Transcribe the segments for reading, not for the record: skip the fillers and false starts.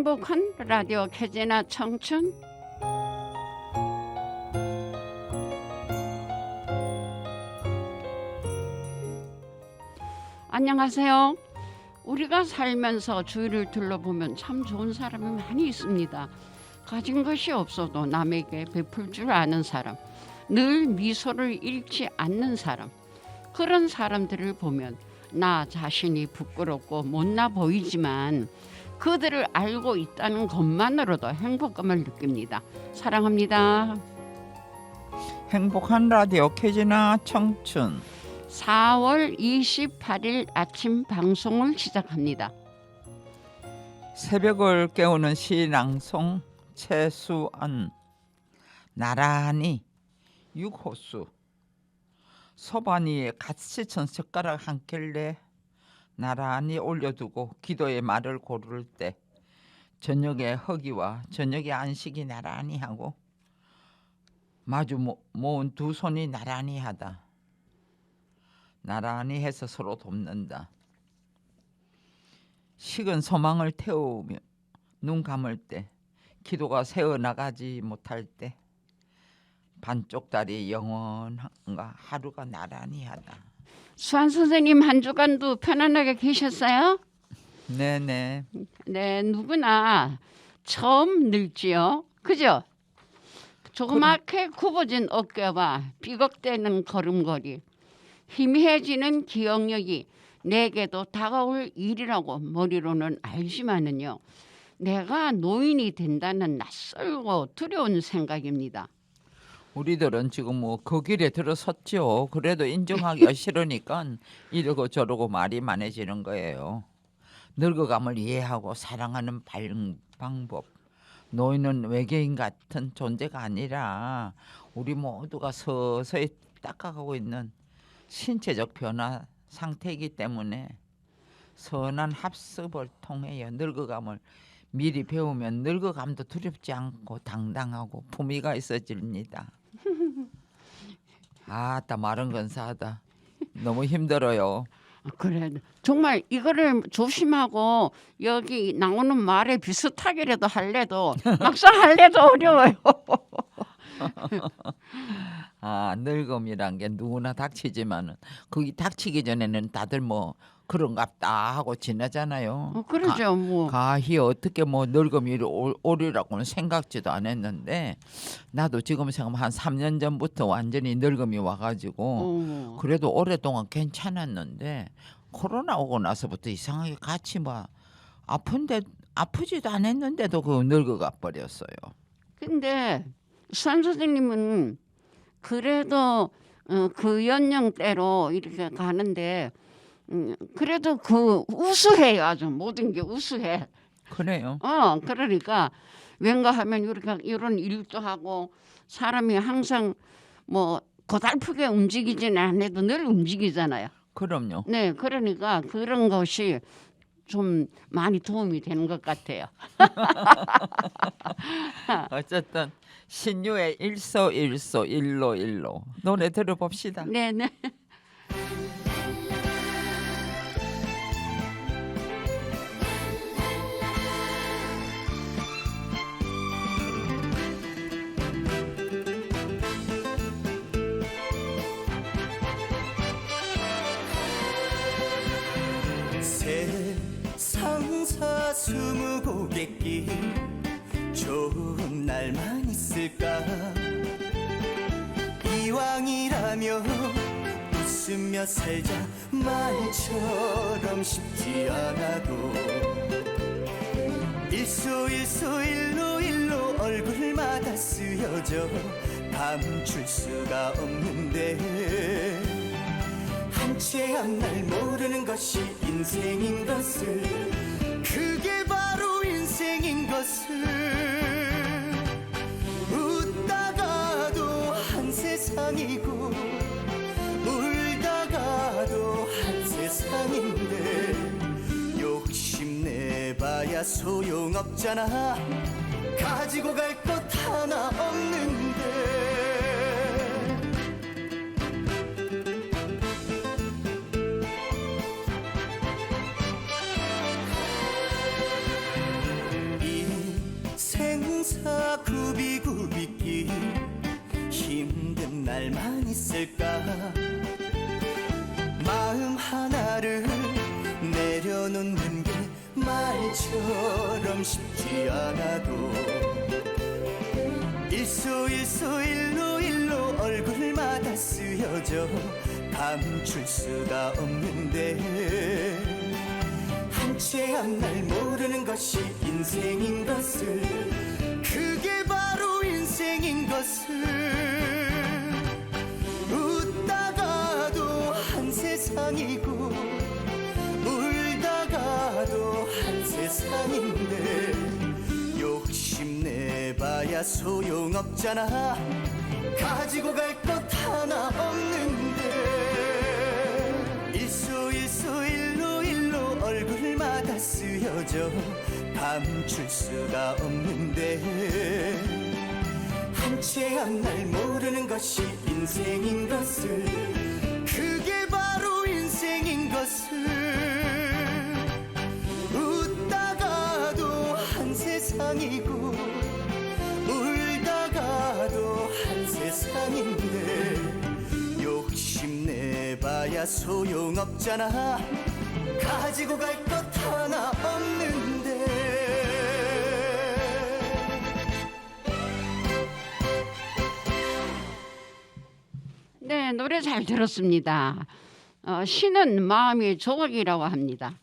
행복한 라디오 캐제나 청춘. 안녕하세요. 우리가 살면서 주위를 둘러보면 참 좋은 사람이 많이 있습니다. 가진 것이 없어도 남에게 베풀 줄 아는 사람, 늘 미소를 잃지 않는 사람, 그런 사람들을 보면 나 자신이 부끄럽고 못나 보이지만 그들을 알고 있다는 것만으로도 행복감을 느낍니다. 사랑합니다. 행복한 라디오 캐지나 청춘 4월 28일 아침 방송을 시작합니다. 새벽을 깨우는 시낭송 최수안 나란히 육호수 소반 위에 같이 천 젓가락 한 켤레 나란히 올려두고 기도의 말을 고를 때 저녁에 허기와 저녁에 안식이 나란히 하고 마주 모은 두 손이 나란히 하다. 나란히 해서 서로 돕는다. 식은 소망을 태우며 눈 감을 때 기도가 새어나가지 못할 때 반쪽 다리 영원한가 하루가 나란히 하다. 수한 선생님 한 주간도 편안하게 계셨어요? 네네. 네, 누구나 처음 늙지요. 그죠? 조그맣게 굽어진 어깨와 삐걱대는 걸음걸이, 희미해지는 기억력이 내게도 다가올 일이라고 머리로는 알지만은요, 내가 노인이 된다는 낯설고 두려운 생각입니다. 우리들은 지금 뭐 그 길에 들어섰죠. 그래도 인정하기가 싫으니까 이러고 저러고 말이 많아지는 거예요. 늙어감을 이해하고 사랑하는 방법. 노인은 외계인 같은 존재가 아니라 우리 모두가 서서히 닦아가고 있는 신체적 변화 상태이기 때문에 선한 합습을 통해 늙어감을 미리 배우면 늙어감도 두렵지 않고 당당하고 품위가 있어집니다. 아따 말은 근사하다. 너무 힘들어요. 그래, 정말 이거를 조심하고 여기 나오는 말에 비슷하게라도 할래도 막상 할래도 어려워요. 아, 늙음이란 게 누구나 닥치지만은 그게 닥치기 전에는 다들 뭐 그런갑다 하고 지나잖아요. 그러죠, 뭐. 가히 어떻게 뭐 늙음이 오리라고는 생각지도 안 했는데 나도 지금 생각하면 한 3년 전부터 완전히 늙음이 와가지고 그래도 오랫동안 괜찮았는데 코로나 오고 나서부터 이상하게 같이 막 아프지도 않았는데도 그 늙어가 버렸어요. 근데 수산 선생님은 그래도 그 연령대로 이렇게 가는데 그래도 그 우수해요. 아주 모든 게 우수해. 그래요. 그러니까 왠가 하면 이렇게 이런 일도 하고 사람이 항상 뭐 고달프게 움직이지는 않아도 늘 움직이잖아요. 그럼요. 네, 그러니까 그런 것이 좀 많이 도움이 되는 것 같아요. 어쨌든 신유의 일소일소 일로일로 노래 들어봅시다. 네, 네. 세상 사스무고갯길 좋은 날만 있을까 이왕이라며 웃으며 살자 말처럼 쉽지 않아도 일소일소 일로일로 얼굴마다 쓰여져 감출 수가 없는데 한 채 앞날 모르는 것이 인생인 것을 그게 바로 인생인 것을 웃다가도 한 세상이고 울다가도 한 세상인데 욕심내봐야 소용없잖아 가지고 갈 것 하나 없는데 날만 있을까 마음 하나를 내려놓는 게 말처럼 쉽지 않아도 일로 얼굴마다 쓰여져 감출 수가 없는데 한 채 한 날 모르는 것이 인생인 것을 그게 바로 인생인 것을 웃다가도 한 세상이고 울다가도 한 세상인데 욕심내봐야 소용없잖아 가지고 갈 것 하나 없는데 일로 얼굴마다 쓰여져 감출 수가 없는데 한 채 한 날 모르는 것이 인생인 것을 그게 바로 인생인 것을 웃다가도 한 세상이고 울다가도 한 세상인데 욕심내봐야 소용없잖아 가지고 갈 것 하나 없는데 네, 노래 잘 들었습니다. 시는 마음의 조각이라고 합니다.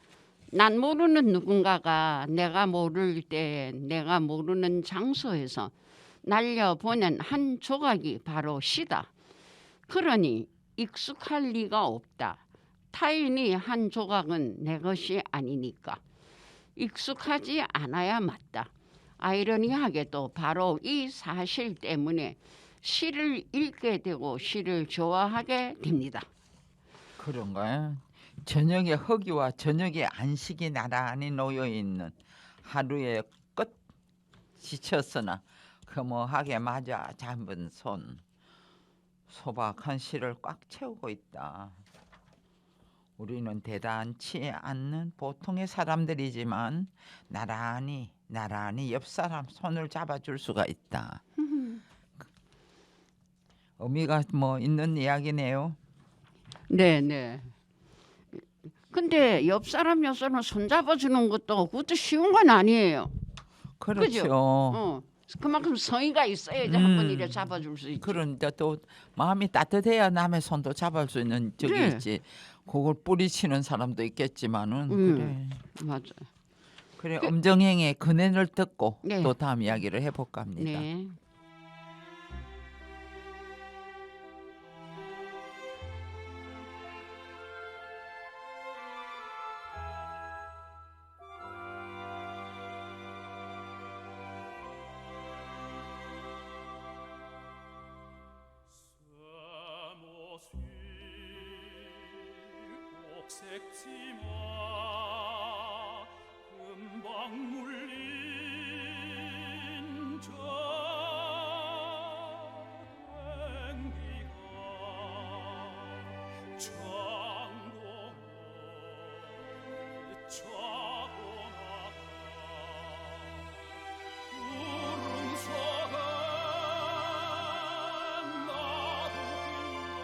난 모르는 누군가가 내가 모를 때 내가 모르는 장소에서 날려보낸 한 조각이 바로 시다. 그러니 익숙할 리가 없다. 타인이 한 조각은 내 것이 아니니까 익숙하지 않아야 맞다. 아이러니하게도 바로 이 사실 때문에 시를 읽게 되고 시를 좋아하게 됩니다. 그런가요? 저녁에 허기와 저녁에 안식이 나란히 놓여 있는 하루의 끝 지쳤으나 허무하게 맞아 잡은 손 소박한 시를 꽉 채우고 있다. 우리는 대단치 않는 보통의 사람들이지만 나란히 옆 사람 손을 잡아줄 수가 있다. 의미가 뭐 있는 이야기네요. 네. 근데 옆 사람은 손 잡아주는 그것도 쉬운 건 아니에요. 그렇죠. 그죠? 그만큼 성의가 있어야지 한 번 이래 잡아줄 수 있지. 그런데 또 마음이 따뜻해야 남의 손도 잡을 수 있는 적이 네. 있지. 그걸 뿌리치는 사람도 있겠지만은 그래. 맞아. 그래 엄정행의 그네를 듣고 네. 또 다음 이야기를 해볼까 합니다. 네. 색지마 금방 물린 저 행기가 창동을 차고 나가 구름서가 나도 빛나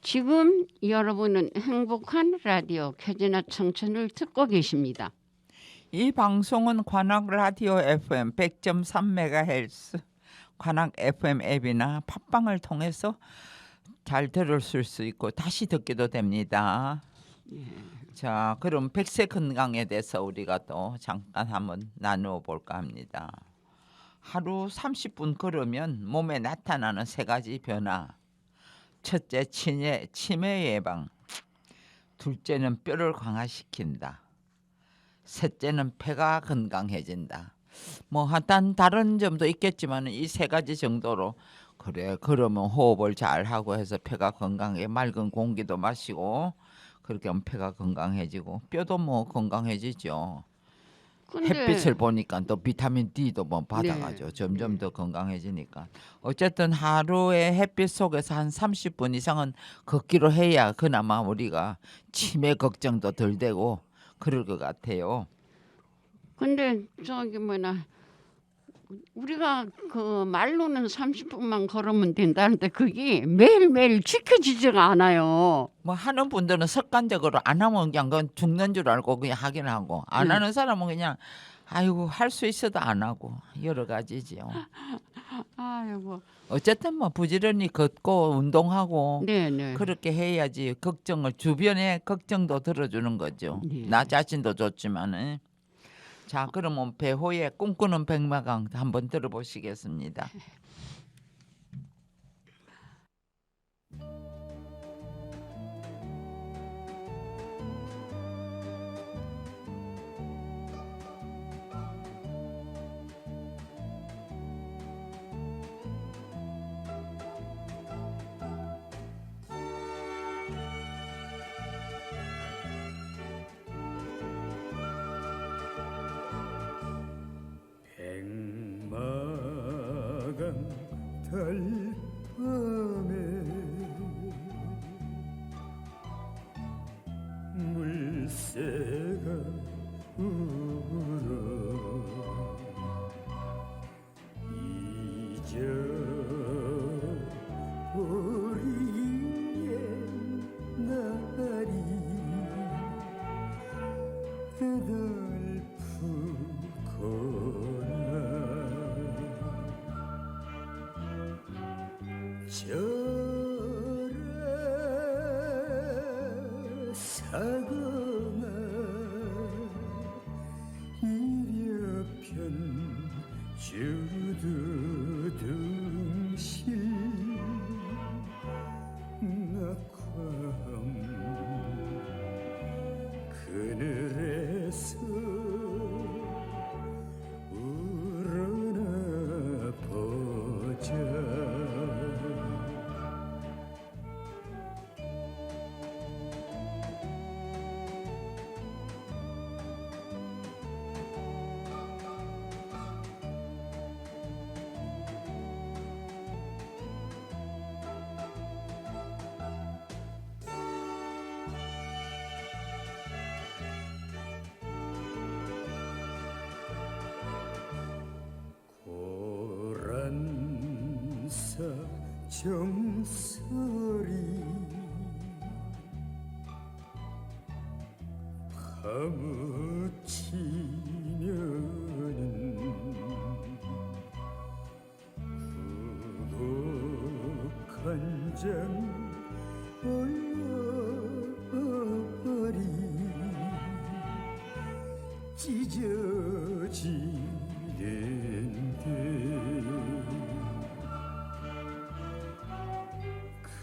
지금 여러분은 행복한 라디오 켜지나 청춘을 듣고 계십니다. 이 방송은 관악 라디오 FM 100.3MHz 관악 FM 앱이나 팟빵을 통해서 잘 들으실 수 있고 다시 듣기도 됩니다. 자, 그럼 백세 건강에 대해서 우리가 또 잠깐 한번 나누어 볼까 합니다. 하루 30분 걸으면 몸에 나타나는 3가지 변화. 첫째, 치매 예방. 둘째는 뼈를 강화시킨다. 셋째는 폐가 건강해진다. 뭐 다른 점도 있겠지만 이 3가지 정도로 그래 그러면 호흡을 잘 하고 해서 폐가 건강해 맑은 공기도 마시고 그렇게 하면 폐가 건강해지고 뼈도 뭐 건강해지죠. 햇빛을 보니까 또 비타민 D도 뭐 받아가지고 점점 더 건강해지니까 어쨌든 하루에 햇빛 속에서 한 30분 이상은 걷기로 해야 그나마 우리가 치매 걱정도 덜 되고 그럴 것 같아요. 근데 저기 뭐나 우리가 그 말로는 30분만 걸으면 된다는데 그게 매일매일 지켜지지가 않아요. 뭐 하는 분들은 습관적으로 안 하면 그냥 그건 죽는 줄 알고 그냥 하긴 하고 안 하는 사람은 그냥 아이고 할 수 있어도 안 하고 여러 가지지요. 아이고. 어쨌든 뭐 부지런히 걷고 운동하고 네네. 그렇게 해야지 걱정을 주변에 걱정도 들어주는 거죠. 네. 나 자신도 좋지만은 자 그러면 배호의 꿈꾸는 백마강 한번 들어보시겠습니다. 백마강 달밤에 물새가 울어 잊어버린 옛날이 저래 사거나 이려편 주두둥실 낙화함 그늘에서 우러나 보자 고란사 정설이 파묻히면은 구독한 장 얼얼이 찢어지는데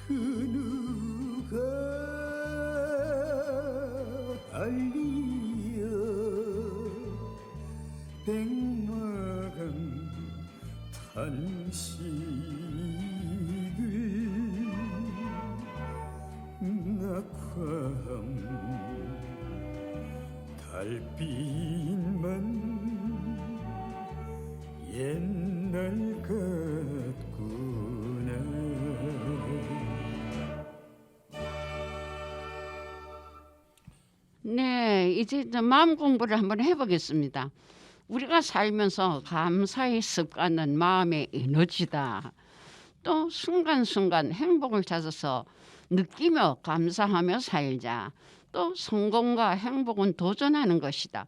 그 누가 알리여 백마강 탄식을 낙화함 달빛만 옛날 같구나 네, 이제 마음 공부를 한번 해보겠습니다. 우리가 살면서 감사의 습관은 마음의 에너지다. 또 순간순간 행복을 찾아서 느끼며 감사하며 살자. 또 성공과 행복은 도전하는 것이다.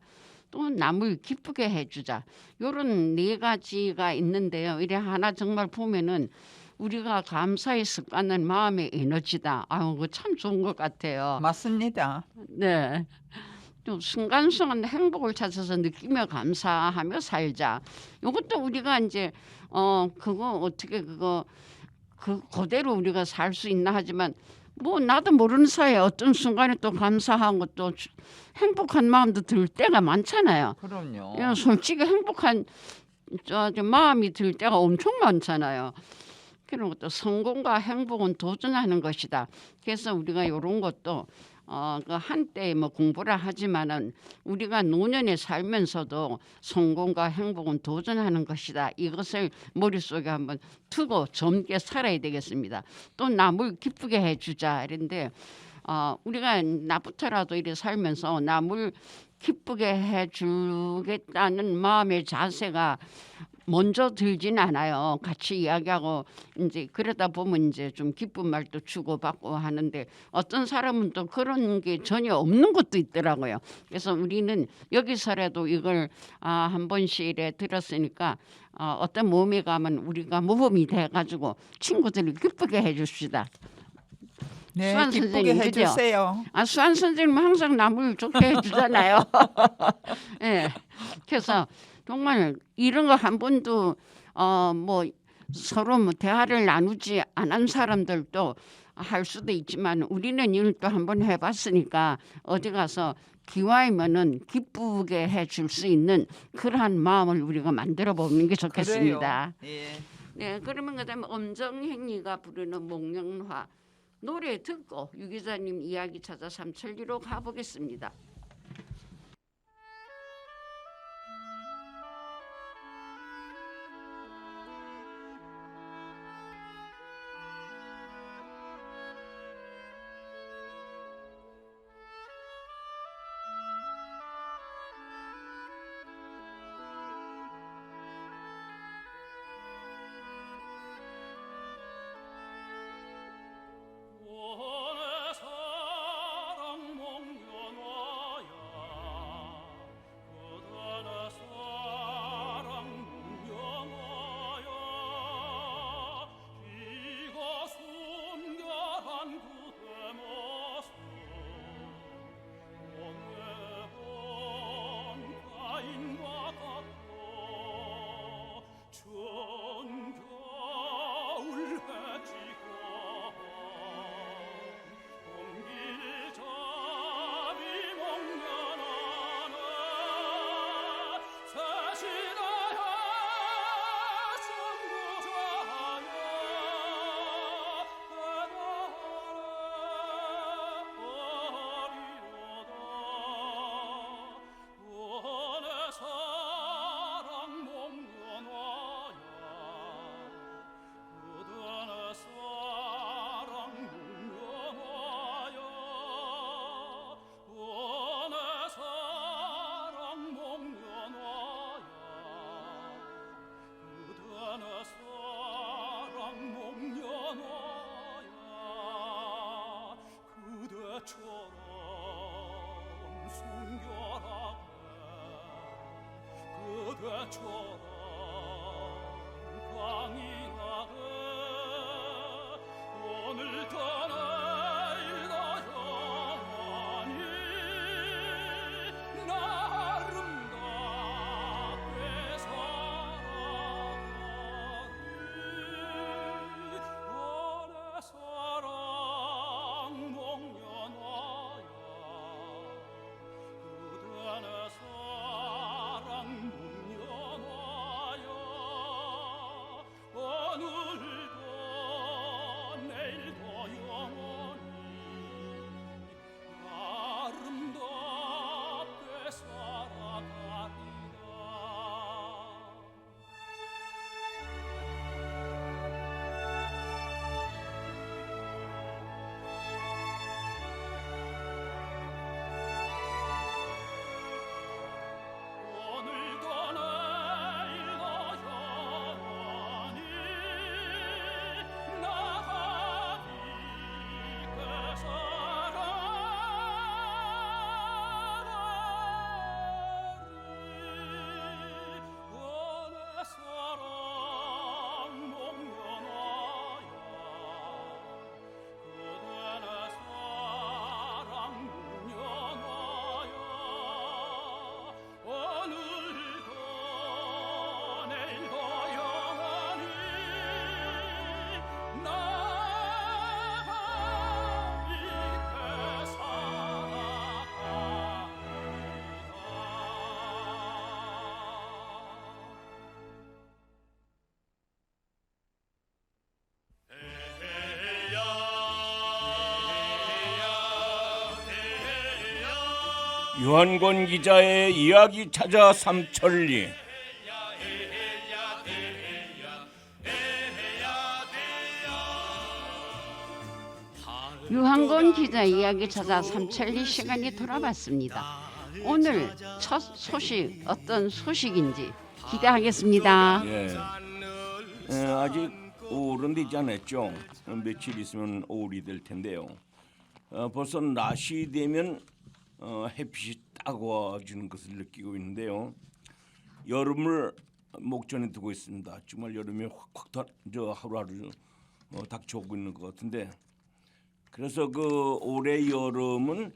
또 남을 기쁘게 해주자. 이런 네 가지가 있는데요. 이래 하나 정말 보면은 우리가 감사의 습관은 마음의 에너지다. 아유, 그거 참 좋은 것 같아요. 맞습니다. 네. 또 순간순간 행복을 찾아서 느끼며 감사하며 살자. 이것도 우리가 이제 그거 어떻게 그대로 우리가 살 수 있나 하지만 뭐 나도 모르는 사이에 어떤 순간에 또 감사하고 또 행복한 마음도 들 때가 많잖아요. 그럼요. 그냥 솔직히 행복한 마음이 들 때가 엄청 많잖아요. 그런 것도 성공과 행복은 도전하는 것이다. 그래서 우리가 이런 것도 그 한때 뭐 공부를 하지만은 우리가 노년에 살면서도 성공과 행복은 도전하는 것이다. 이것을 머릿속에 한번 두고 젊게 살아야 되겠습니다. 또 남을 기쁘게 해주자. 이런데 우리가 나부터라도 이렇게 살면서 남을 기쁘게 해주겠다는 마음의 자세가 먼저 들진 않아요. 같이 이야기하고 이제 그러다 보면 이제 좀 기쁜 말도 주고받고 하는데 어떤 사람은 또 그런 게 전혀 없는 것도 있더라고요. 그래서 우리는 여기서라도 이걸 한 번씩 이래 들었으니까 어떤 모임에 가면 우리가 모범이 돼가지고 친구들을 기쁘게 해줍시다. 네, 수환 기쁘게 선생님, 그죠? 해주세요. 수환 선생님은 항상 남을 좋게 해주잖아요. 예. 그래서 정말 이런 거 한 번도 뭐 서로 뭐 대화를 나누지 않은 사람들도 할 수도 있지만 우리는 이걸 또 한번 해봤으니까 어디 가서 기왕이면은 기쁘게 해줄 수 있는 그러한 마음을 우리가 만들어 보는 게 좋겠습니다. 그래요. 예. 네, 그러면 그다음에 엄정행리가 부르는 목련화 노래 듣고 유 기자님 이야기 찾아 삼천리로 가보겠습니다. 원의 사랑 목련화야 그대의 사랑 목련화야 이가 순결한 그대 모습 오늘 가인과 같고 춘 겨울 해지고 봄길 잡이 목련하네 새시다야 선구자야 배달하리로다 원의 사랑 목련화야 그대의 사랑 목련화야 원의 사랑 목련화야 그대의 사랑 목련화야 그대처럼 순결하게 그대처럼 강인하게 오늘도 내일도 영원히 아름답게 살아가리 원의 사랑 목련화야 그대의 사랑 목련화야 유한권 기자의 이야기 찾아 삼천리. 유한권 기자 이야기 찾아 삼천리 시간이 돌아왔습니다. 오늘 첫 소식 어떤 소식인지 기대하겠습니다. 아직 5월은 되지 않았죠. 며칠 있으면 5월이 될 텐데요. 벌써 낮이 되면 햇빛이 따가워지는 것을 느끼고 있는데요. 여름을 목전에 두고 있습니다. 정말 여름이 확확 하루하루 닥쳐오고 있는 것 같은데, 그래서 그 올해 여름은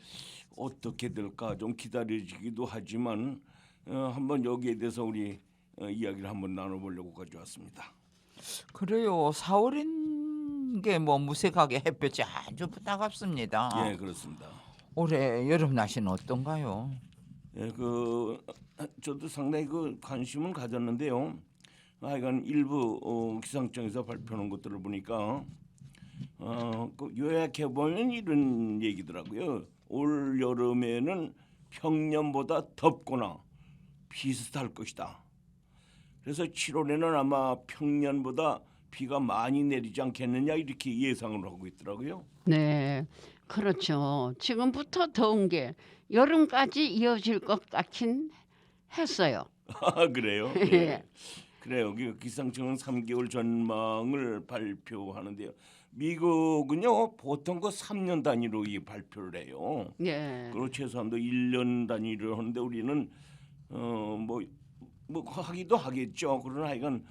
어떻게 될까 좀 기다려지기도 하지만 한번 여기에 대해서 우리 이야기를 한번 나눠보려고 가져왔습니다. 그래요. 4월인 게 뭐 무색하게 햇볕이 아주 따갑습니다. 예, 그렇습니다. 올해 여름 날씨는 어떤가요? 예, 저도 상당히 관심은 가졌는데요. 하여간 일부 기상청에서 발표하는 것들을 보니까 요약해 보면 이런 얘기더라고요. 올 여름에는 평년보다 덥거나 비슷할 것이다. 그래서 7월에는 아마 평년보다 비가 많이 내리지 않겠느냐 이렇게 예상을 하고 있더라고요. 네, 그렇죠. 지금부터 더운 게 여름까지 이어질 것 같긴 했어요. 그래요? 예. 그래요. 기상청은 3개월 전망을 발표하는데요. 미국은요 보통 3년 단위로 이 발표를 해요. 예. 그리고 최소한도 1년 단위를 하는데 우리는 뭐 하기도 하겠죠. 그러나 하여간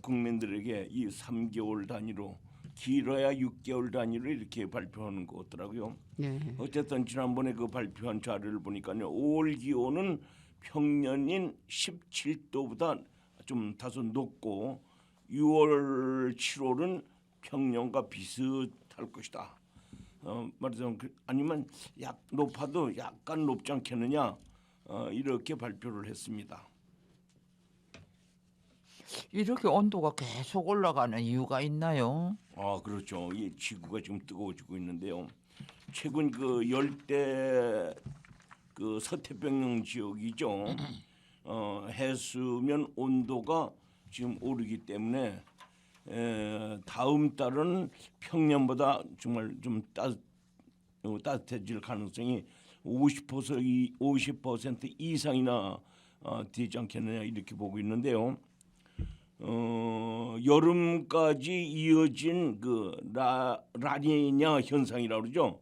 국민들에게 이 3개월 단위로 길어야 6개월 단위로 이렇게 발표하는 것 같더라고요. 예. 어쨌든 지난번에 발표한 자료를 보니까요. 5월 기온은 평년인 17도보다 좀 다소 높고 6월, 7월은 평년과 비슷할 것이다. 말하자면 아니면 높아도 약간 높지 않겠느냐 이렇게 발표를 했습니다. 이렇게 온도가 계속 올라가는 이유가 있나요? 그렇죠. 이 지구가 지금 뜨거워지고 있는데요. 최근 열대 서태평양 지역이죠. 해수면 온도가 지금 오르기 때문에 다음 달은 평년보다 정말 좀 따뜻해질 가능성이 50% 이상이나 되지 않겠느냐 이렇게 보고 있는데요. 여름까지 이어진 라니냐 현상이라고 그러죠.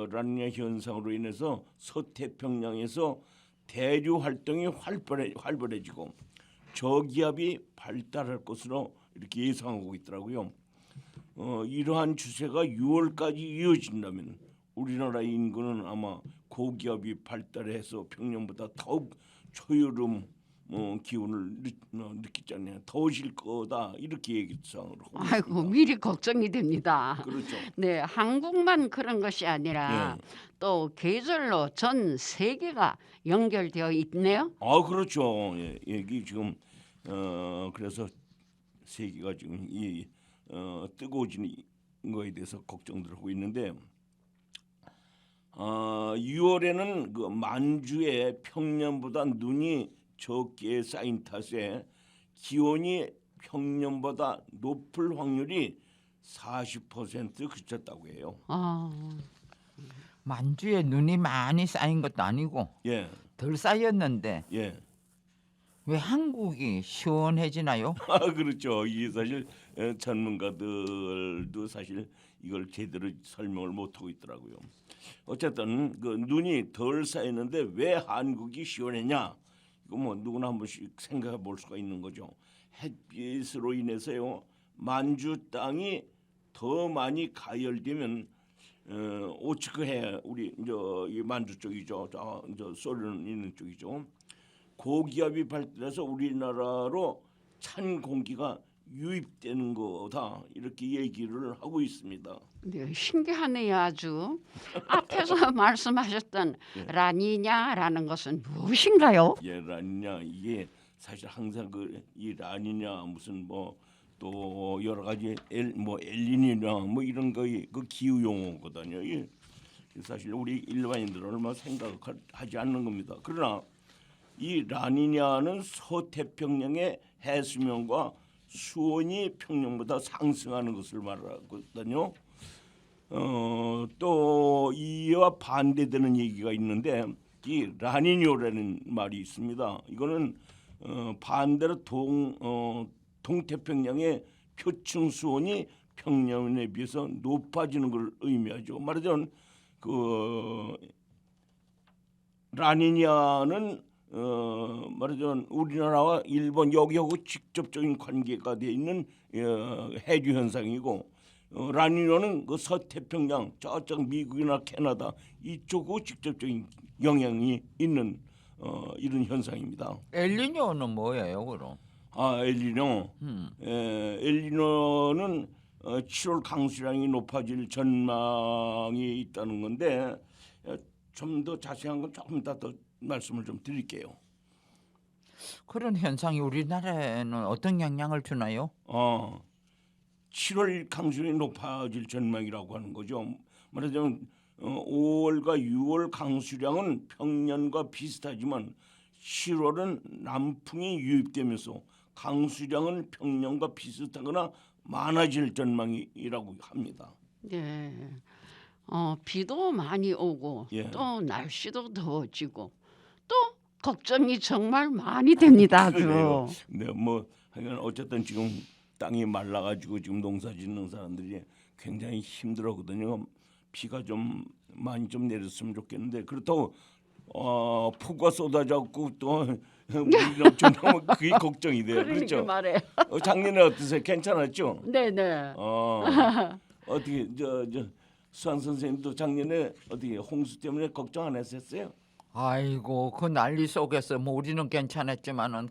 라니냐 현상으로 인해서 서태평양에서 대류 활동이 활발해지고 저기압이 발달할 것으로 이렇게 예상하고 있더라고요. 이러한 추세가 6월까지 이어진다면 우리나라 인구는 아마 고기압이 발달해서 평년보다 더욱 초여름 기온을 느끼지 않냐, 더우실 거다 이렇게 예상을 하고 있습니다. 아이고 미리 걱정이 됩니다. 그렇죠. 네, 한국만 그런 것이 아니라 또 계절로 전 세계가 연결되어 있네요. 그렇죠. 예, 여기 지금 그래서 세계가 지금 이 뜨거워지는 거에 대해서 걱정들 하고 있는데 6월에는 만주에 평년보다 눈이 적게 쌓인 탓에 기온이 평년보다 높을 확률이 40% 그쳤다고 해요. 만주에 눈이 많이 쌓인 것도 아니고 예, 덜 쌓였는데 예. 왜 한국이 시원해지나요? 그렇죠. 이게 사실 전문가들도 사실 이걸 제대로 설명을 못 하고 있더라고요. 어쨌든 눈이 덜 쌓였는데 왜 한국이 시원했냐? 이거 누구나 한 번씩 생각해 볼 수가 있는 거죠. 햇빛으로 인해서요. 만주 땅이 더 많이 가열되면 오츠크해 우리 이 만주 쪽이죠. 소련 있는 쪽이죠. 고기압이 발달해서 우리나라로 찬 공기가 유입되는 거다 이렇게 얘기를 하고 있습니다. 네, 신기하네요 아주. 앞에서 말씀하셨던 라니냐라는 것은 무엇인가요? 예, 라니냐 이게 사실 항상 이 라니냐 무슨 또 여러 가지 엘니냐 이런 거의 기후 용어거든요. 사실 우리 일반인들은 얼마 생각하지 않는 겁니다. 그러나 이 라니냐는 서태평양의 해수면과 수온이 평년보다 상승하는 것을 말하거든요. 또 이와 반대되는 얘기가 있는데 이 라니뇨라는 말이 있습니다. 이거는 반대로 동태평양의 표층 수온이 평년에 비해서 높아지는 걸 의미하죠. 말하자면 그 라니냐는 말하자면 우리나라와 일본 여기하고 직접적인 관계가 돼 있는 해류 현상이고 라니냐는 그 서태평양 저쪽 미국이나 캐나다 이쪽하고 직접적인 영향이 있는 이런 현상입니다. 엘니뇨는 뭐예요, 그럼? 엘니뇨. 엘니뇨는 7월 강수량이 높아질 전망이 있다는 건데 좀 더 자세한 건 조금 이따 더 말씀을 좀 드릴게요. 그런 현상이 우리나라에는 어떤 영향을 주나요? 7월 강수량이 높아질 전망이라고 하는 거죠. 말하자면 5월과 6월 강수량은 평년과 비슷하지만 7월은 남풍이 유입되면서 강수량은 평년과 비슷하거나 많아질 전망이라고 합니다. 네. 비도 많이 오고 예. 또 날씨도 더워지고 또 걱정이 정말 많이 됩니다. 그래요. 아주. 네, 뭐 하여간 어쨌든 지금 땅이 말라가지고 지금 농사짓는 사람들이 굉장히 힘들었거든요. 비가 좀 많이 좀 내렸으면 좋겠는데 그렇다고 폭우가 쏟아졌고 또 물이 넘쳐나면 그게 걱정이 돼요. 그러니까 그렇죠? 말해. 작년에 어떠세요? 괜찮았죠? 네네. 어떻게 저 수환 선생님도 작년에 어떻게 홍수 때문에 걱정 안 했었어요? 아이고 그 난리 속에서 뭐 우리는 괜찮았지만은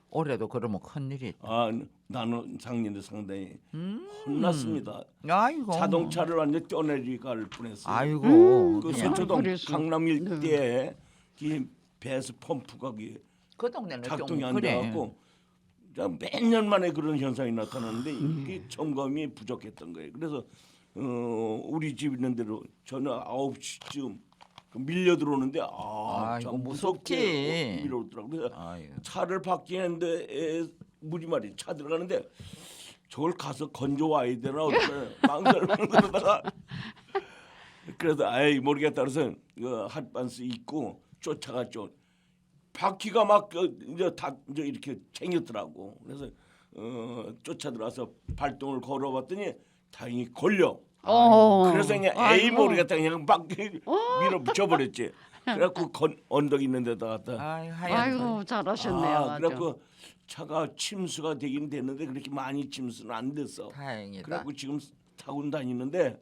올해도 그러면 큰일이. 나는 작년에 상당히 혼났습니다. 아이고. 자동차를 완전 뛰어내리가 할 뻔했어요. 아이고. 그 그냥 서초동 그랬어. 강남 일대에 이 배수 펌프가 그 동네는 작동이 좀 안 그래. 돼갖고 몇 년 만에 그런 현상이 나타났는데 이게 점검이 부족했던 거예요. 그래서 우리 집 있는 대로 저는 9시쯤 밀려 들어오는데 이거 참 무섭지. 무섭게 밀어오더라고요. 그래서 아이고. 차를 바뀌는데 물이 말이 차 들어가는데 저걸 가서 건져 와야 되나 어떻게 망설이고 그러다가 그래서 모르겠다 그래서 핫반스 입고 쫓아갔죠. 바퀴가 막 이제 이렇게 챙겼더라고. 그래서 쫓아 들어가서 발동을 걸어봤더니 다행히 걸려. 그래서 그냥 아이고. 모르겠다 그냥 막 밀어 붙여버렸지. 그래갖고 언덕 있는 데다 갖다. 아이고 잘하셨네요. 아주. 그래갖고 차가 침수가 되긴 됐는데 그렇게 많이 침수는 안 됐어. 다행이다. 그래갖고 지금 타고 다니는데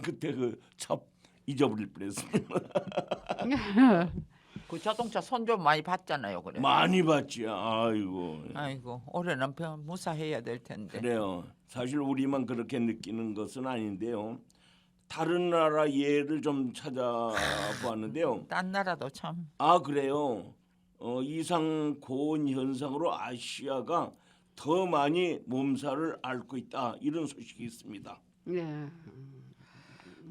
그때 그 차 잊어버릴 뻔했습니다. 그 자동차 손 좀 많이 봤잖아요, 그래. 많이 봤지. 아이고. 아이고 올해는 무사해야 될 텐데. 그래요. 사실 우리만 그렇게 느끼는 것은 아닌데요. 다른 나라 예를 좀 찾아보았는데요. 딴 나라도 참. 그래요. 이상 고온 현상으로 아시아가 더 많이 몸살을 앓고 있다. 이런 소식이 있습니다. 네.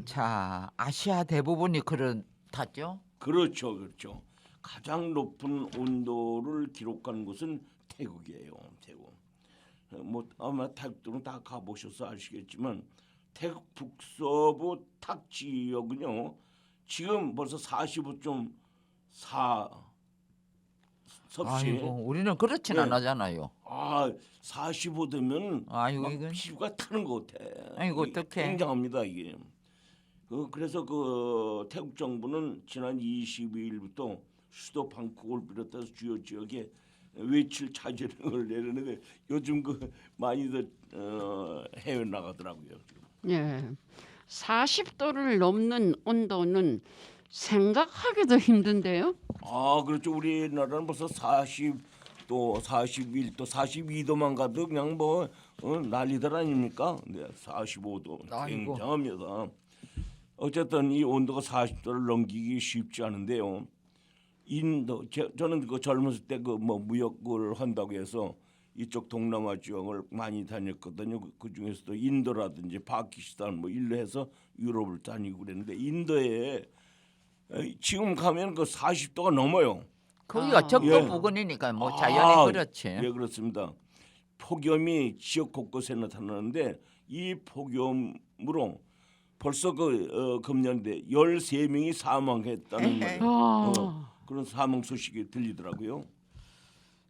자 아시아 대부분이 그렇다죠. 그렇죠, 그렇죠. 가장 높은 온도를 기록한 곳은 태국이에요. 태국. 뭐 아마 태국들은 다 가보셔서 아시겠지만 태국 북서부 탁 지역은요 지금 벌써 45.4 섭씨. 아이고 우리는 그렇진 네. 않아잖아요. 45 되면 아이고 막 이건. 피부가 타는 것 같아. 아이고, 이게 어떡해. 굉장합니다 이게. 그래서 그 태국 정부는 지난 22일부터 수도 방콕을 비롯해서 주요 지역에 외출 자제령을 내렸는데 요즘 많이들 해외 나가더라고요. 예. 40도를 넘는 온도는 생각하기도 힘든데요. 그렇죠. 우리나라는 벌써 40도, 41도, 42도만 가도 그냥 뭐 난리들 아닙니까? 네, 45도 아이고. 굉장합니다. 어쨌든 이 온도가 40도를 넘기기 쉽지 않은데요. 인도 저는 그 젊었을 때 그 뭐 무역을 한다고 해서 이쪽 동남아 지역을 많이 다녔거든요. 그 중에서도 인도라든지 파키스탄 뭐 일로 해서 유럽을 다니고 그랬는데 인도에 지금 가면 그 40도가 넘어요. 거기가 아. 적도 예. 부근이니까 뭐 자연히 그렇지. 예, 그렇습니다. 폭염이 지역 곳곳에 나타나는데 이 폭염으로 벌써 금년에 13명이 사망했다는 에헤이. 그런 사망 소식이 들리더라고요.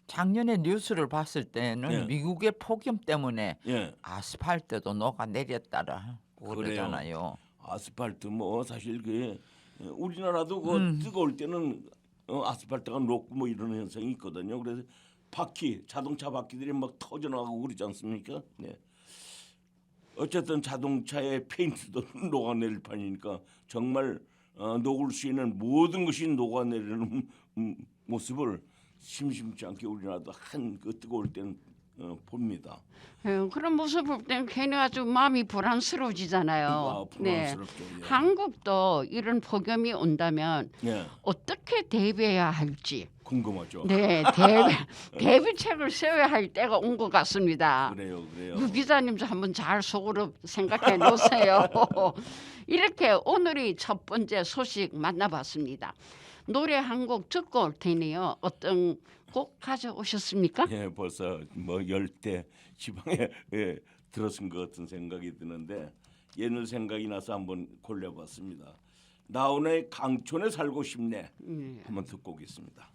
작년에 뉴스를 봤을 때는 예. 미국의 폭염 때문에 예. 아스팔트도 녹아 내렸다라 그래요. 그러잖아요. 아스팔트 뭐 사실 우리나라도 그 뜨거울 때는 아스팔트가 녹고 뭐 이런 현상이 있거든요. 그래서 자동차 바퀴들이 막 터져나가고 그러지 않습니까? 네. 어쨌든 자동차의 페인트도 녹아내릴 판이니까 정말 녹을 수 있는 모든 것이 녹아내리는 모습을 심심치 않게 우리나라도 그 뜨거울 때는 봅니다. 그런 모습 볼 때는 괜히 아주 마음이 불안스러워지잖아요. 불안스럽죠. 예. 한국도 이런 폭염이 온다면 예, 어떻게 대비해야 할지 궁금하죠. 네, 대비책을 세워야 할 때가 온 것 같습니다. 그래요. 유 기자님도 한번 잘 속으로 생각해 놓으세요. 이렇게 오늘이 첫 번째 소식 만나봤습니다. 노래 한 곡 듣고 올 테니요. 어떤 곡 가져오셨습니까? 예, 벌써 뭐 열대 지방에 들어선 것 같은 생각이 드는데 옛날 생각이 나서 한번 골라봤습니다. 나훈아의 강촌에 살고 싶네 한번 듣고 오겠습니다.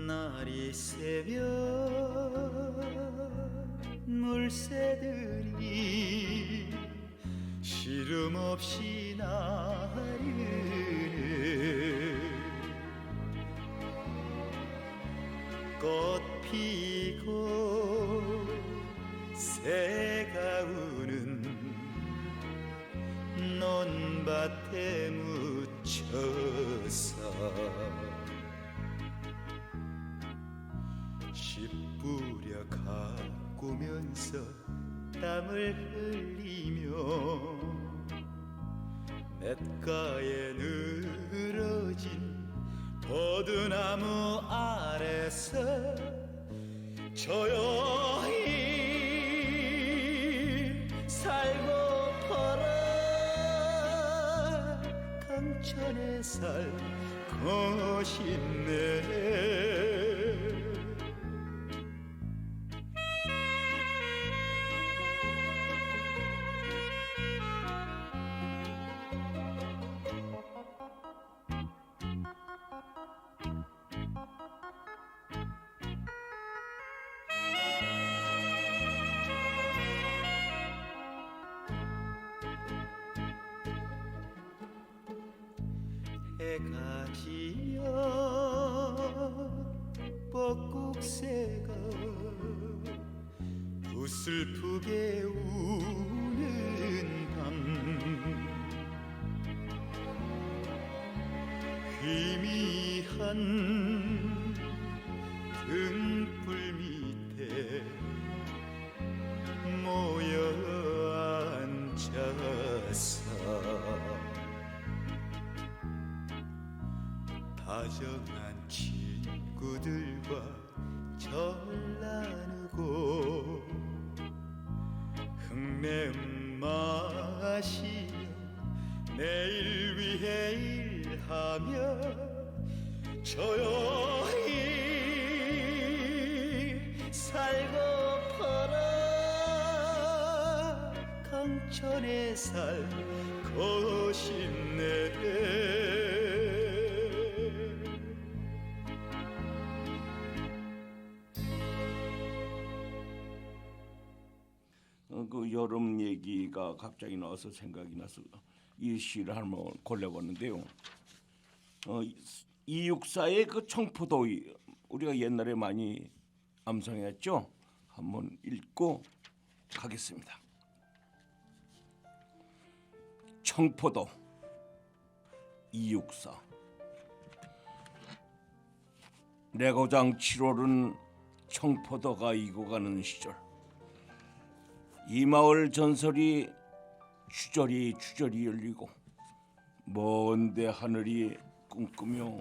날이 새면 물새들이 시름 없이 나르네 꽃 피고 새가 우는 논밭에 묻혀서 씨 뿌려 가꾸면서 땀을 흘리며 냇가에 늘어진 버드나무 아래서 조용히 살고퍼라 강천에 살고 싶네 해가 지면 뻐꾹새가 부슬프게 우는 밤 희미한 등불 밑에 모여 앉아서 다정한 친구들과 절 나누고 흙내음 마시며 내일 위해 일하며 조용히 살고퍼라 강천에 살고 싶네 그 여름 얘기가 갑자기 나와서 생각이 나서 이 시를 한번 골라봤는데요. 이육사의 그 청포도이 우리가 옛날에 많이 암송했죠. 한번 읽고 가겠습니다. 청포도 264 내 고장 7월은 청포도가 익어가는 시절 이 마을 전설이 주저리 열리고 먼데 하늘이 꿈꾸며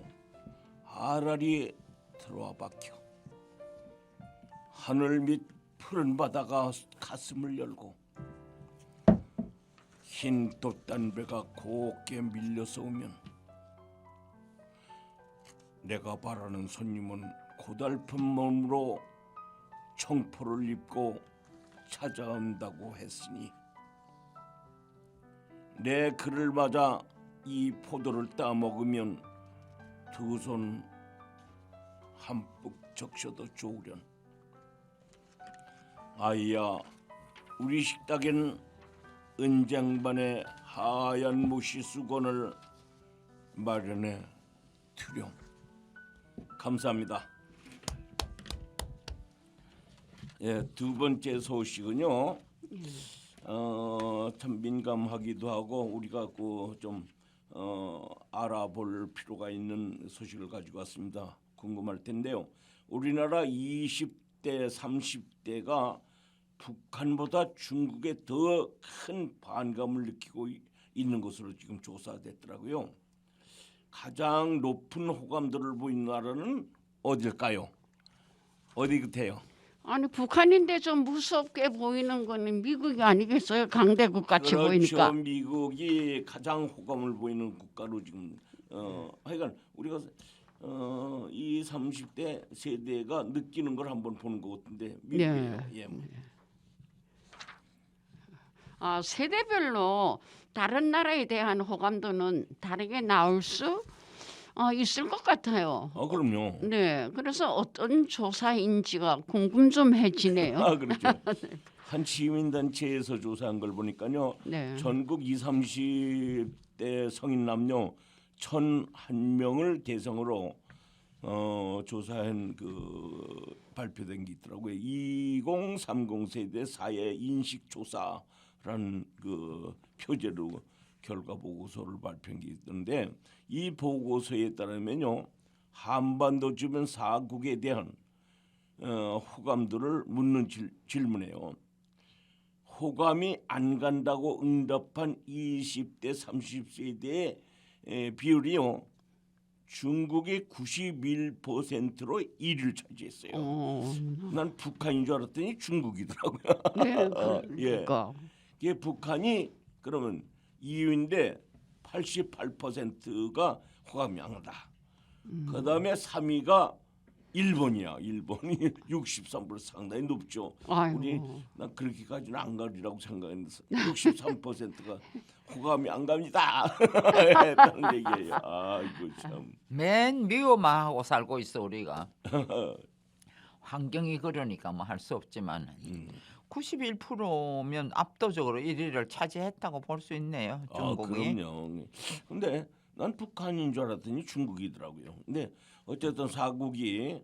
아랄이 들어와 박혀 하늘 밑 푸른 바다가 가슴을 열고 흰 돛단배가 곱게 밀려서 오면 내가 바라는 손님은 고달픈 몸으로 청포를 입고 찾아온다고 했으니 내 그를 맞아 이 포도를 따먹으면 두 손 한뿍 적셔도 좋으련 아이야 우리 식탁엔 은쟁반의 하얀 무시 수건을 마련해 두렴. 감사합니다. 예, 두 번째 소식은요. 참 민감하기도 하고 우리가 좀 알아볼 필요가 있는 소식을 가지고 왔습니다. 궁금할 텐데요. 우리나라 20대, 30대가 북한보다 중국에 더 큰 반감을 느끼고 있는 것으로 지금 조사됐더라고요. 가장 높은 호감도를 보이는 나라는 어딜까요? 어디 같아요? 아니 북한인데 좀 무섭게 보이는 거는 미국이 아니겠어요? 강대국 같이 그렇죠. 보이니까. 미국이 가장 호감을 보이는 국가로 지금 하여간 우리가 이 30대 세대가 느끼는 걸 한번 보는 것 같은데 미국이에요. 네. 예. 아, 세대별로 다른 나라에 대한 호감도는 다르게 나올 수 있을 것 같아요. 그럼요. 네, 그래서 어떤 조사인지가 궁금해지네요. 그렇죠. 한 시민단체에서 조사한 걸 보니까요. 네. 전국 20, 30대 성인 남녀 1,001명을 대상으로 조사한 그 발표된 게 있더라고요. 2030 세대 사회 인식 조사라는 그 표제로 결과 보고서를 발표한 게 있던데 이 보고서에 따르면요 한반도 주변 4국에 대한 호감도를 묻는 질문이에요. 호감이 안 간다고 응답한 20대 30세대의 비율이요 중국이 91%로 1위를 차지했어요. 난 북한인 줄 알았더니 중국이더라고요. 네, 예. 그러니까. 이게 북한이 그러면 2위인데 88%가 호감이 안 간다. 그다음에 3위가 일본이야. 일본이 63% 상당히 높죠. 아이고. 우리 난 그렇게까지는 안 가리라고 생각했는데 63%가 호감이 안 갑니다. 했다는 얘기예요. 이거 참. 맨 미워만 하고 살고 있어 우리가. 환경이 그러니까 뭐 할 수 없지만 91%면 압도적으로 1위를 차지했다고 볼 수 있네요. 중국이. 그럼요. 근데 난 북한인 줄 알았더니 중국이더라고요. 근데 어쨌든 사개국이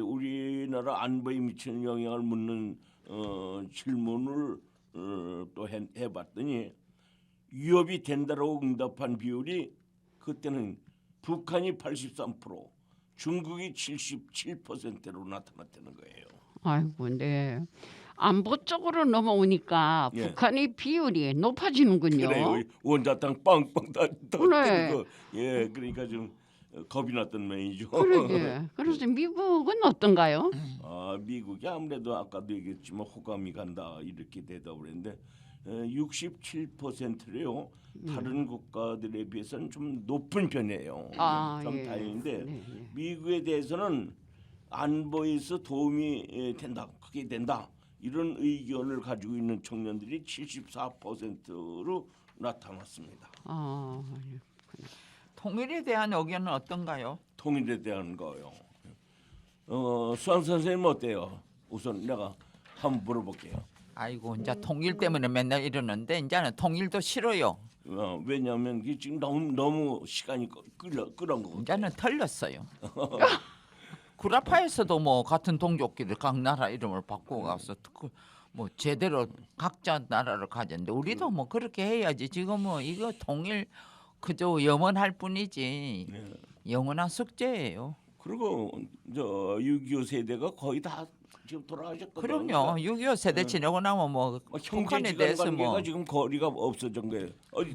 우리나라 안보에 미치는 영향을 묻는 질문을 또 해봤더니 위협이 된다라고 응답한 비율이 그때는 북한이 83%, 중국이 77%로 나타났다는 거예요. 아이고, 네. 안보 쪽으로 넘어오니까 예. 북한의 비율이 높아지는군요. 그래요. 원자탄 빵빵 다 그래. 거. 예, 그러니까 좀 겁이 났던 모양이죠. 그러게. 그래서 미국은 어떤가요? 미국이 아무래도 아까도 얘기했지만 호감이 간다 이렇게 대답을 했는데 67%래요. 다른 국가들에 비해서는 좀 높은 편이에요. 참 예. 다행인데 네. 미국에 대해서는 안보에서 도움이 된다, 크게 된다 이런 의견을 가지고 있는 청년들이 74%로 나타났습니다. 통일에 대한 의견은 어떤가요? 통일에 대한 거요. 수학 선생님 어때요? 우선 내가 한번 물어볼게요. 아이고 이제 통일 때문에 맨날 이러는데 이제는 통일도 싫어요. 왜냐하면 이게 지금 너무 시간이 끌어온 거 같아요. 이제는 틀렸어요. 구라파에서도 뭐 같은 동족끼리 각 나라 이름을 바꾸고 가서 뭐 제대로 각자 나라를 가졌는데 우리도 뭐 그렇게 해야지. 지금 뭐 이거 통일 그저 염원할 뿐이지 네. 영원한 숙제예요. 그리고 저 6.25 세대가 거의 다 지금 돌아가셨거든요. 그럼요. 6.25 세대 지내고 나면 뭐 북한에 형제지간 대해서 관계가 뭐 지금 거리가 없어진 거예요. 어디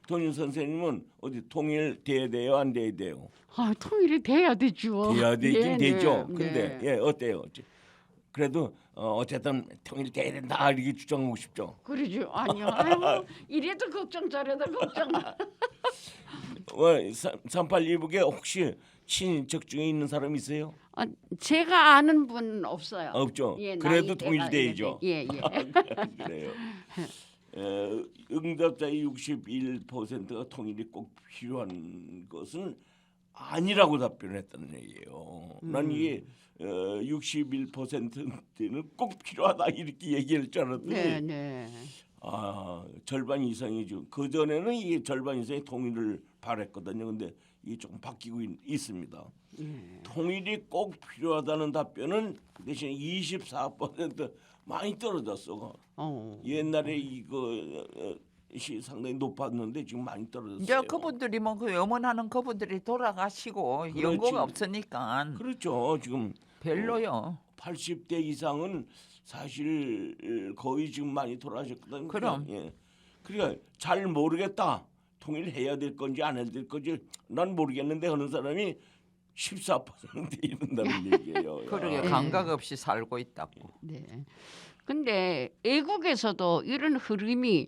돈윤 선생님은 어디 통일 돼야 돼요, 안 돼야 돼요? 아, 통일이 돼야 되죠. 돼야 되긴 예, 되죠. 네, 근데 네. 예 어때요? 그래도 어쨌든 통일 돼야 된다 이렇게 주장하고 싶죠. 그러죠. 아니요. 아유, 이래도 걱정 저래도 걱정. 382북에 혹시 친인척 중에 있는 사람 있어요? 아, 제가 아는 분 없어요. 없죠. 예, 그래도 나이대가 통일돼야죠. 예, 예. 그래요. 응답자의 61%가 통일이 꼭 필요한 것은 아니라고 답변했다는 얘기예요. 난 이게 61%는 꼭 필요하다 이렇게 얘기할 줄 알았더니 네, 네. 절반 이상이죠. 그 전에는 이게 절반 이상이 통일을 바랬거든요. 근데 이게 조금 바뀌고 있습니다. 통일이 꼭 필요하다는 답변은 그 대신 24% 많이 떨어졌어. 옛날에 이거 상당히 높았는데 지금 많이 떨어졌어요. 이제 그분들이 뭐 그 염원하는 그분들이 돌아가시고 그렇지. 연고가 없으니까 그렇죠. 지금 별로요. 80대 이상은 사실 거의 지금 많이 돌아가셨거든요. 그럼. 예. 그러니까 잘 모르겠다. 통일해야 될 건지 안 해야 될 건지 난 모르겠는데 하는 사람이 14% 이른다는 얘기예요. 그러게 야. 감각 없이 살고 있다고. 네. 근데 외국에서도 이런 흐름이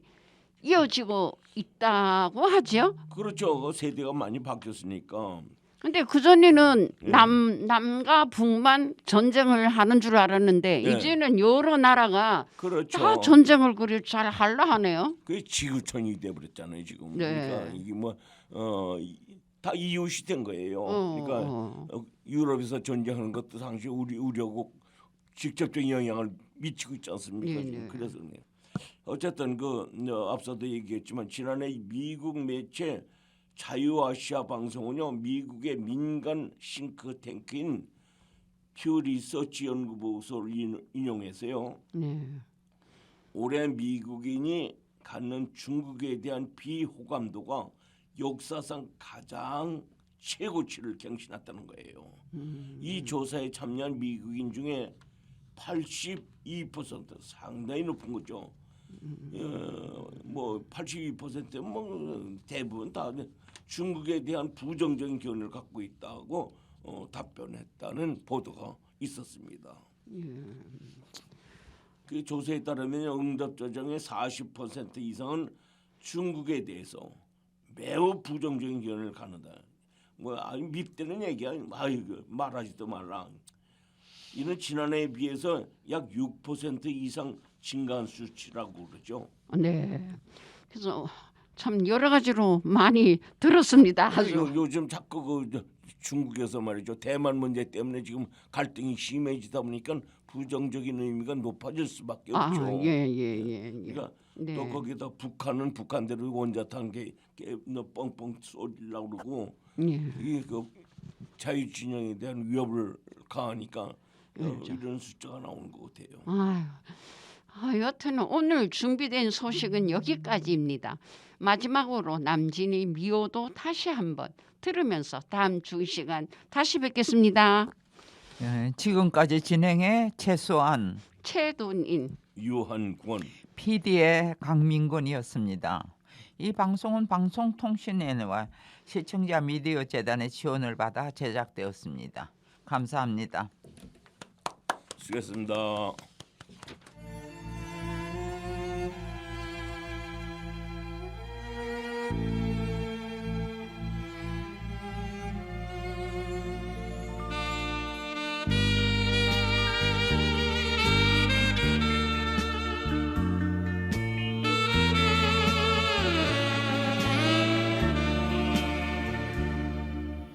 이어지고 있다고 하죠. 그렇죠. 세대가 많이 바뀌었으니까. 근데 그 전에는 예. 남과 북만 전쟁을 하는 줄 알았는데 예. 이제는 여러 나라가 그렇죠. 다 전쟁을 그리 잘 하려 하네요. 그게 지구촌이 돼버렸잖아요 지금. 네. 그러니까 이게 뭐 다 이웃이 된 거예요. 그러니까 어. 유럽에서 전쟁하는 것도 상시 우려고 직접적인 영향을 미치고 있지 않습니까? 네, 지금 네. 그래서 네. 어쨌든 앞서도 얘기했지만 지난해 미국 매체 자유아시아 방송은요 미국의 민간 싱크탱크인 퓨 리서치 연구보고서를 인용해서요 네. 올해 미국인이 갖는 중국에 대한 비호감도가 역사상 가장 최고치를 경신했다는 거예요. 이 조사에 참여한 미국인 중에 82% 상당히 높은 거죠. 뭐 82%면 뭐 대부분 다 중국에 대한 부정적인 견해를 갖고 있다고 답변했다는 보도가 있었습니다. 그 조사에 따르면 응답자 중에 40% 이상은 중국에 대해서 매우 부정적인 견해를 갖는다. 뭐 밉대는 얘기야. 아이고 말하지도 말라. 이는 지난해에 비해서 약 6% 이상 증가한 수치라고 그러죠. 네. 그래서 참 여러 가지로 많이 들었습니다. 아주. 요즘 자꾸 그 중국에서 말이죠. 대만 문제 때문에 지금 갈등이 심해지다 보니까 부정적인 의미가 높아질 수밖에 없죠. 예. 그러니까 네. 또 거기다 북한은 북한대로 원자탄 뻥뻥 쏘리려고 그러고 예. 이게 그 자유진영에 대한 위협을 가하니까 그렇죠. 이런 숫자가 나오는 것 같아요. 여튼 오늘 준비된 소식은 여기까지입니다. 마지막으로 남진이 미호도 다시 한번 들으면서 다음 주 시간 다시 뵙겠습니다. 지금까지 진행해 최소한 최돈인 유한권 PD의 강민권이었습니다. 이 방송은 방송통신위원회와 시청자 미디어 재단의 지원을 받아 제작되었습니다. 감사합니다. 수고했습니다.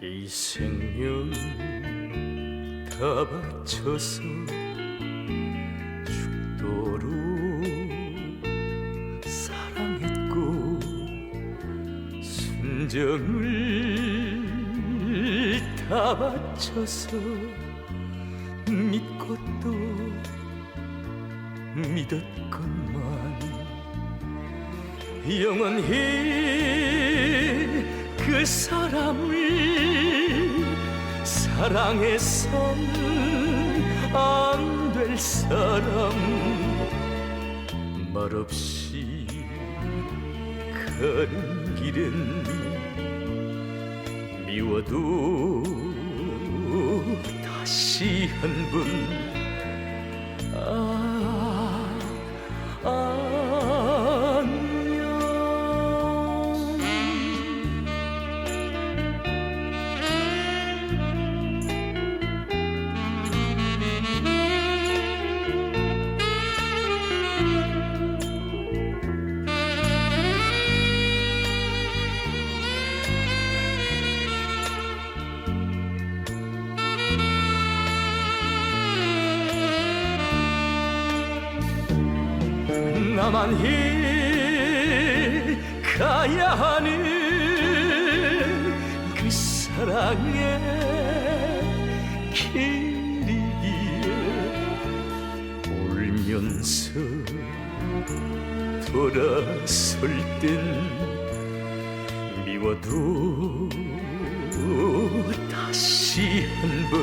이 생명 다 바쳐서 죽도록 사랑했고 순정을 다 바쳐서 믿고 또 믿었건만 영원히 그 사람을 사랑해서는 안 될 사람 말없이 가는 길은 미워도 다시 한번 안녕. 나만이 가야 하는 그 사랑의 길이기에 울면서 돌아설 땐 미워도 다시 한번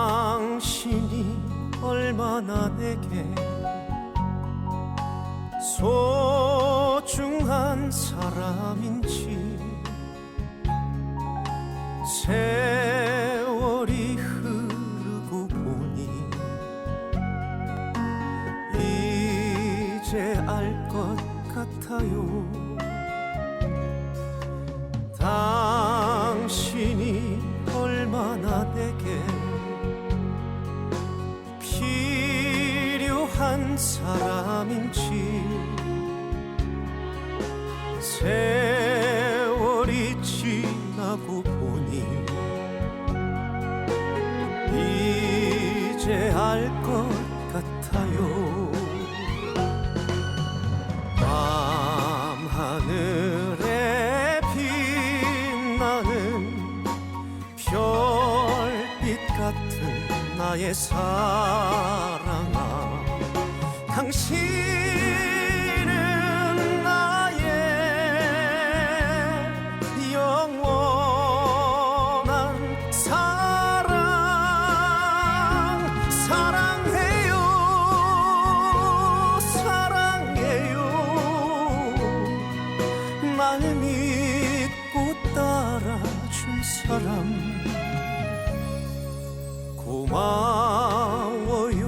당신이 얼마나 내게 소중한 사람인지 세월이 흐르고 보니 이제 알 것 같아요. 당신이 얼마나 내게 필요한 사람인지 세월이 지나고 보니 이제 알 것 같아요. 밤하늘에 빛나는 별빛 같은 나의 사랑아, 당신은 나의 영원한 사랑. 사랑해요, 사랑해요. 날 믿고 따라줄 사람 고마워요.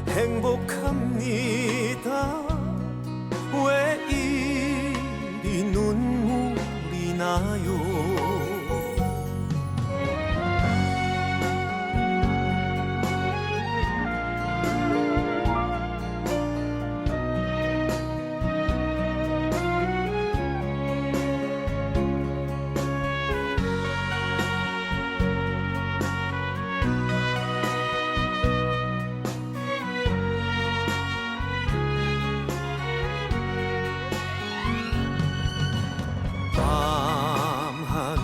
행복합니다. 왜 이리 눈물이 나요.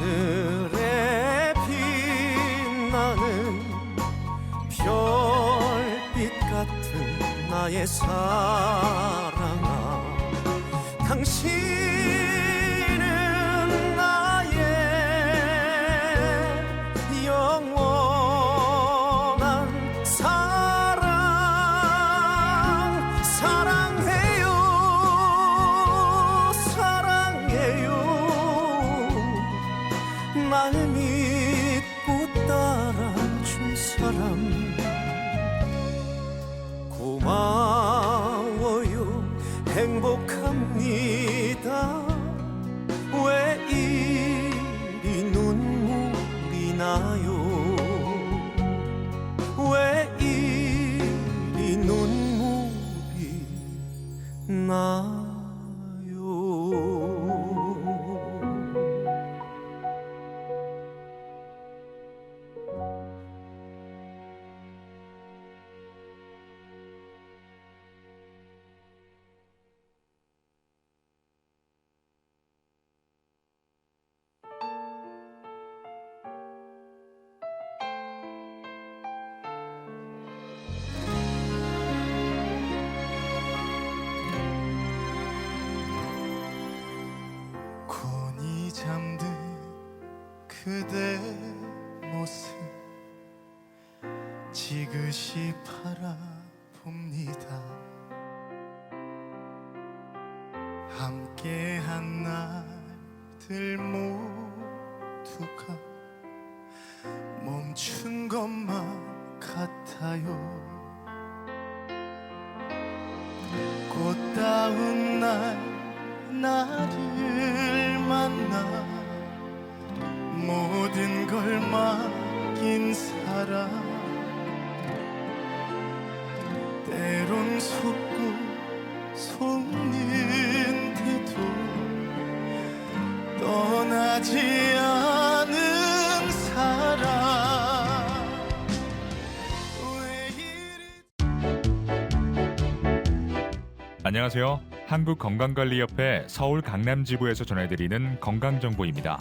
밤하늘에 빛나는 별빛 같은 나의 사랑아, 당신은 나의 영원한 사랑. 사랑해요, 사랑해요. 날 믿고 따라줄 사람 고마워. 봅니다. 왜 이리 눈물이 나요? 왜 이리 눈물이 나요? 곤히 잠든 그대 모습 지그시 바라봅니다. 함께한 날들 모두가 멈춘 것만 같아요. 꽃다운 나를 만나 모든 걸 맡긴 사람, 때론 속고 속는데도 떠나지 않은 사람. 왜 안녕하세요. 한국건강관리협회 서울 강남지부에서 전해드리는 건강정보입니다.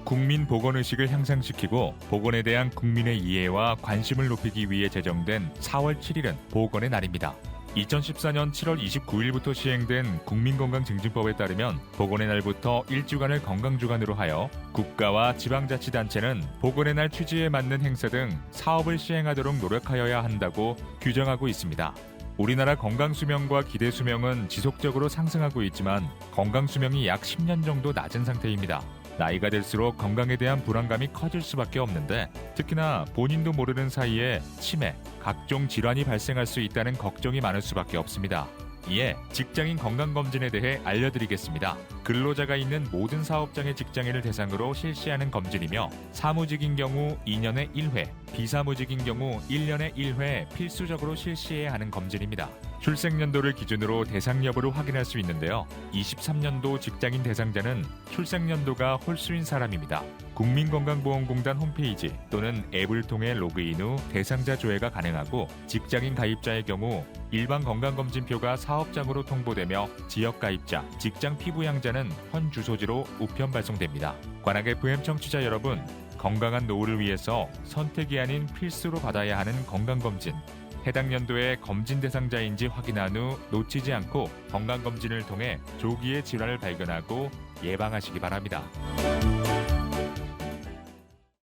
국민 보건의식을 향상시키고 보건에 대한 국민의 이해와 관심을 높이기 위해 제정된 4월 7일은 보건의 날입니다. 2014년 7월 29일부터 시행된 국민건강증진법에 따르면 보건의 날부터 일주간을 건강주간으로 하여 국가와 지방자치단체는 보건의 날 취지에 맞는 행사 등 사업을 시행하도록 노력하여야 한다고 규정하고 있습니다. 우리나라 건강수명과 기대수명은 지속적으로 상승하고 있지만 건강수명이 약 10년 정도 낮은 상태입니다. 나이가 들수록 건강에 대한 불안감이 커질 수밖에 없는데 특히나 본인도 모르는 사이에 치매, 각종 질환이 발생할 수 있다는 걱정이 많을 수밖에 없습니다. 이에 직장인 건강검진에 대해 알려드리겠습니다. 근로자가 있는 모든 사업장의 직장인을 대상으로 실시하는 검진이며 사무직인 경우 2년에 1회, 비사무직인 경우 1년에 1회 필수적으로 실시해야 하는 검진입니다. 출생연도를 기준으로 대상 여부를 확인할 수 있는데요. 23년도 직장인 대상자는 출생연도가 홀수인 사람입니다. 국민건강보험공단 홈페이지 또는 앱을 통해 로그인 후 대상자 조회가 가능하고 직장인 가입자의 경우 일반 건강검진표가 사업장으로 통보되며 지역가입자, 직장 피부양자는 현 주소지로 우편 발송됩니다. 관악 FM 청취자 여러분, 건강한 노후를 위해서 선택이 아닌 필수로 받아야 하는 건강검진, 해당 연도의 검진 대상자인지 확인한 후 놓치지 않고 건강검진을 통해 조기에 질환을 발견하고 예방하시기 바랍니다.